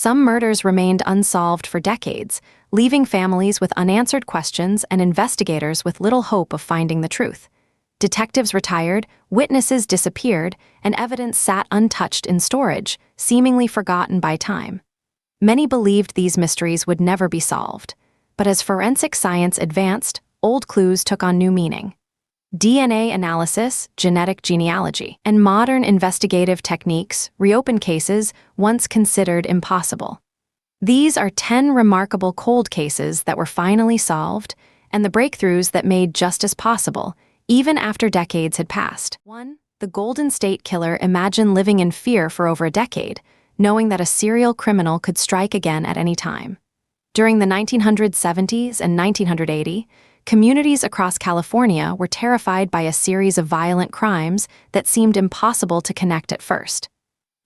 some murders remained unsolved for decades, leaving families with unanswered questions and investigators with little hope of finding the truth. Detectives retired, witnesses disappeared, and evidence sat untouched in storage, seemingly forgotten by time. Many believed these mysteries would never be solved, but as forensic science advanced, old clues took on new meaning. DNA analysis, genetic genealogy, and modern investigative techniques reopen cases once considered impossible. These are 10 remarkable cold cases that were finally solved, and the breakthroughs that made justice possible, even after decades had passed. 1. The Golden State Killer. Imagine living in fear for over a decade, knowing that a serial criminal could strike again at any time. During the 1970s and 1980, communities across California were terrified by a series of violent crimes that seemed impossible to connect at first.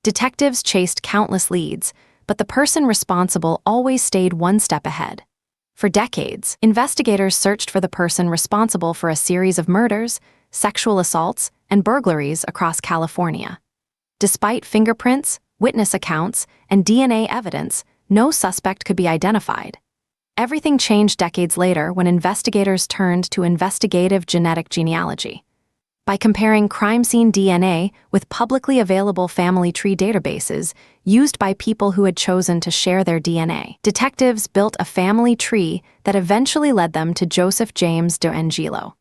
Detectives chased countless leads, but the person responsible always stayed one step ahead. For decades, investigators searched for the person responsible for a series of murders, sexual assaults, and burglaries across California. Despite fingerprints, witness accounts, and DNA evidence, no suspect could be identified. Everything changed decades later when investigators turned to investigative genetic genealogy. By comparing crime scene DNA with publicly available family tree databases used by people who had chosen to share their DNA, detectives built a family tree that eventually led them to Joseph James DeAngelo.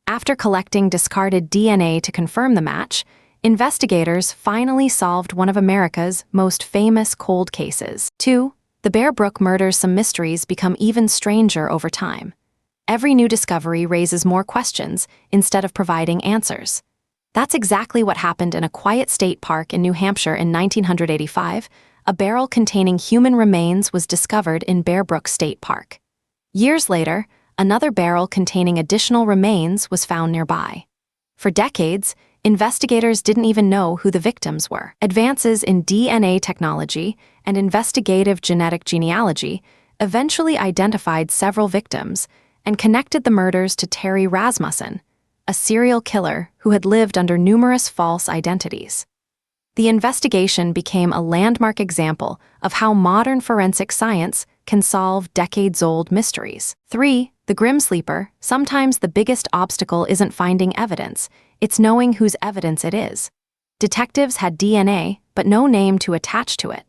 After collecting discarded DNA to confirm the match, investigators finally solved one of America's most famous cold cases. 2. The Bear Brook murders. Some mysteries become even stranger over time. Every new discovery raises more questions instead of providing answers. That's exactly what happened in a quiet state park in New Hampshire in 1985. A barrel containing human remains was discovered in Bear Brook State Park. Years later, another barrel containing additional remains was found nearby. For decades, investigators didn't even know who the victims were. Advances in DNA technology and investigative genetic genealogy eventually identified several victims and connected the murders to Terry Rasmussen, a serial killer who had lived under numerous false identities. The investigation became a landmark example of how modern forensic science can solve decades-old mysteries. 3. The Grim Sleeper. Sometimes the biggest obstacle isn't finding evidence, it's knowing whose evidence it is. Detectives had DNA, but no name to attach to it.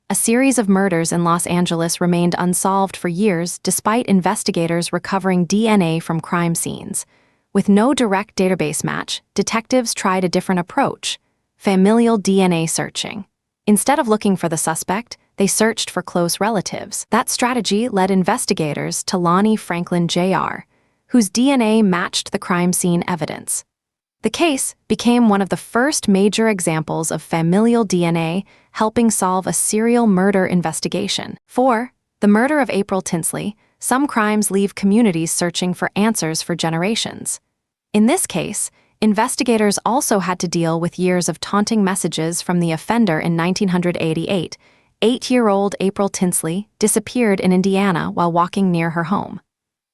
A series of murders in Los Angeles remained unsolved for years despite investigators recovering DNA from crime scenes. With no direct database match, detectives tried a different approach: familial DNA searching. Instead of looking for the suspect, they searched for close relatives. That strategy led investigators to Lonnie Franklin Jr., whose DNA matched the crime scene evidence. The case became one of the first major examples of familial DNA helping solve a serial murder investigation. 4. The murder of April Tinsley. Some crimes leave communities searching for answers for generations. In this case, investigators also had to deal with years of taunting messages from the offender. In 1988, 8-year-old April Tinsley disappeared in Indiana while walking near her home.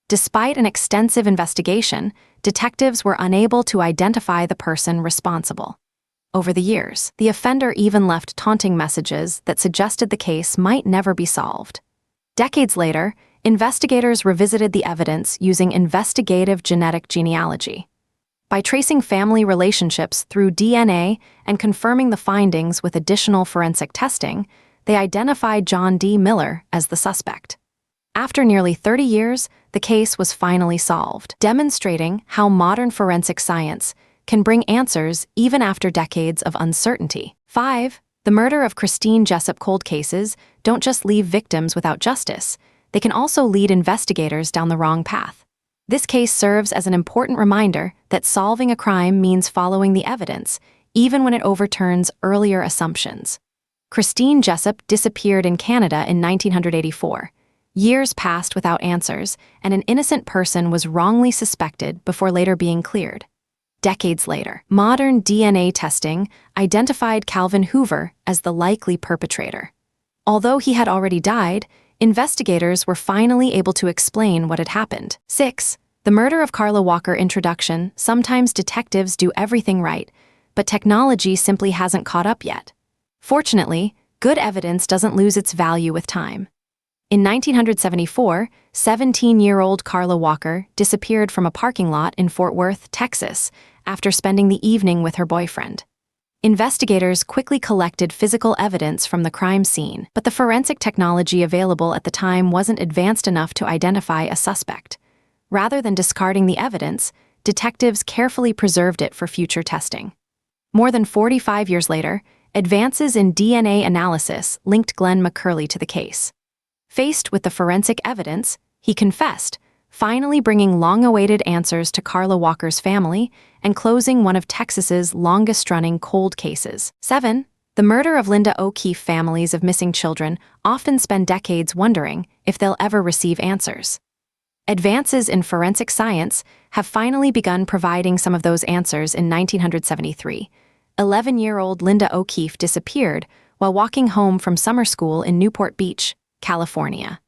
Despite an extensive investigation, detectives were unable to identify the person responsible. Over the years, the offender even left taunting messages that suggested the case might never be solved. Decades later, investigators revisited the evidence using investigative genetic genealogy. By tracing family relationships through DNA and confirming the findings with additional forensic testing, they identified John D. Miller as the suspect. After nearly 30 years, the case was finally solved, demonstrating how modern forensic science can bring answers even after decades of uncertainty. 5. The murder of Christine Jessup. Cold cases don't just leave victims without justice, they can also lead investigators down the wrong path. This case serves as an important reminder that solving a crime means following the evidence, even when it overturns earlier assumptions. Christine Jessup disappeared in Canada in 1984. Years passed without answers, and an innocent person was wrongly suspected before later being cleared. Decades later, modern DNA testing identified Calvin Hoover as the likely perpetrator. Although he had already died, investigators were finally able to explain what had happened. 6. The murder of Carla Walker. Introduction. Sometimes detectives do everything right, but technology simply hasn't caught up yet. Fortunately, good evidence doesn't lose its value with time. In 1974, 17-year-old Carla Walker disappeared from a parking lot in Fort Worth, Texas, after spending the evening with her boyfriend. Investigators quickly collected physical evidence from the crime scene, but the forensic technology available at the time wasn't advanced enough to identify a suspect. Rather than discarding the evidence, detectives carefully preserved it for future testing. More than 45 years later, advances in DNA analysis linked Glenn McCurley to the case. Faced with the forensic evidence, he confessed, finally bringing long-awaited answers to Carla Walker's family and closing one of Texas's longest-running cold cases. 7. The murder of Linda O'Keefe. Families of missing children often spend decades wondering if they'll ever receive answers. Advances in forensic science have finally begun providing some of those answers. In 1973, 11-year-old Linda O'Keefe disappeared while walking home from summer school in Newport Beach, California.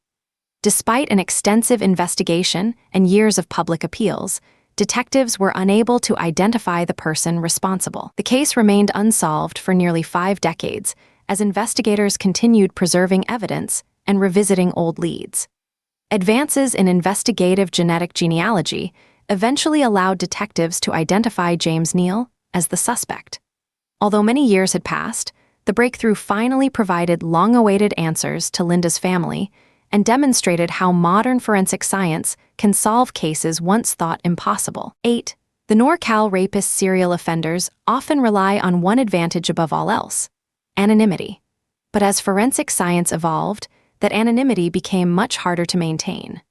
Despite an extensive investigation and years of public appeals, detectives were unable to identify the person responsible. The case remained unsolved for nearly 5 decades as investigators continued preserving evidence and revisiting old leads. Advances in investigative genetic genealogy eventually allowed detectives to identify James Neal as the suspect. Although many years had passed, the breakthrough finally provided long-awaited answers to Linda's family and demonstrated how modern forensic science can solve cases once thought impossible. 8. The NorCal rapist serial offenders often rely on one advantage above all else: anonymity. But as forensic science evolved, that anonymity became much harder to maintain.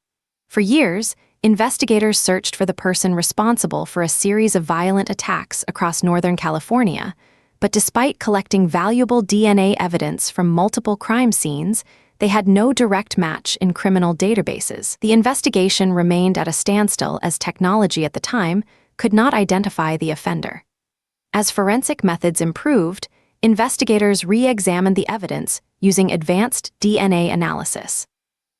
For years, investigators searched for the person responsible for a series of violent attacks across Northern California, but despite collecting valuable DNA evidence from multiple crime scenes, they had no direct match in criminal databases. The investigation remained at a standstill as technology at the time could not identify the offender. As forensic methods improved, investigators re-examined the evidence using advanced DNA analysis.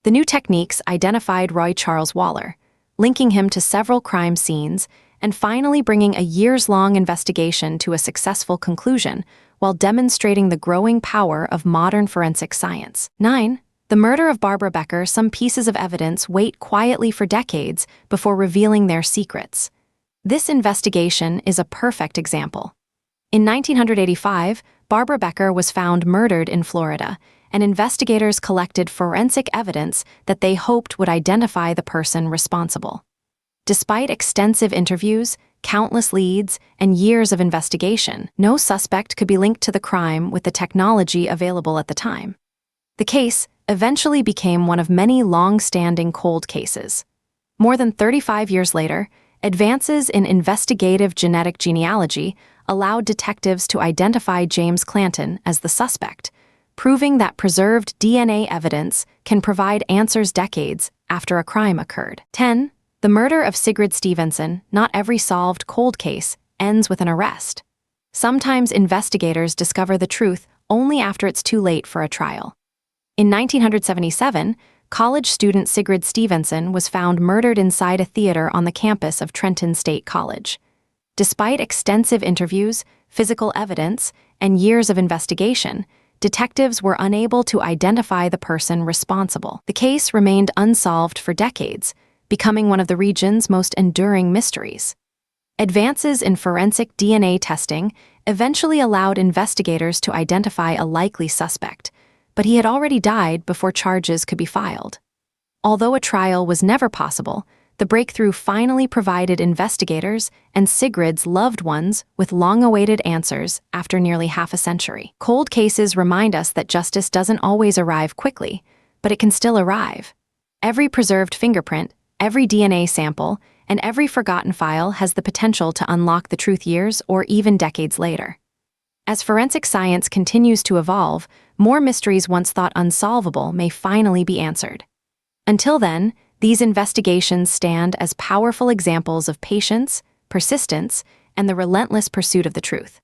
The new techniques identified Roy Charles Waller, linking him to several crime scenes and finally bringing a years-long investigation to a successful conclusion while demonstrating the growing power of modern forensic science. 9. The murder of Barbara Becker. Some pieces of evidence wait quietly for decades before revealing their secrets. This investigation is a perfect example. In 1985, Barbara Becker was found murdered in Florida, and investigators collected forensic evidence that they hoped would identify the person responsible. Despite extensive interviews, countless leads, and years of investigation, no suspect could be linked to the crime with the technology available at the time. The case eventually became one of many long-standing cold cases. More than 35 years later, advances in investigative genetic genealogy allowed detectives to identify James Clanton as the suspect, proving that preserved DNA evidence can provide answers decades after a crime occurred. 10. The murder of Sigrid Stevenson. Not every solved cold case ends with an arrest. Sometimes investigators discover the truth only after it's too late for a trial. In 1977, college student Sigrid Stevenson was found murdered inside a theater on the campus of Trenton State College. Despite extensive interviews, physical evidence, and years of investigation, detectives were unable to identify the person responsible. The case remained unsolved for decades, becoming one of the region's most enduring mysteries. Advances in forensic DNA testing eventually allowed investigators to identify a likely suspect, but he had already died before charges could be filed. Although a trial was never possible, the breakthrough finally provided investigators and Sigrid's loved ones with long-awaited answers after nearly half a century. Cold cases remind us that justice doesn't always arrive quickly, but it can still arrive. Every preserved fingerprint, every DNA sample, and every forgotten file has the potential to unlock the truth years or even decades later. As forensic science continues to evolve, more mysteries once thought unsolvable may finally be answered. Until then, these investigations stand as powerful examples of patience, persistence, and the relentless pursuit of the truth.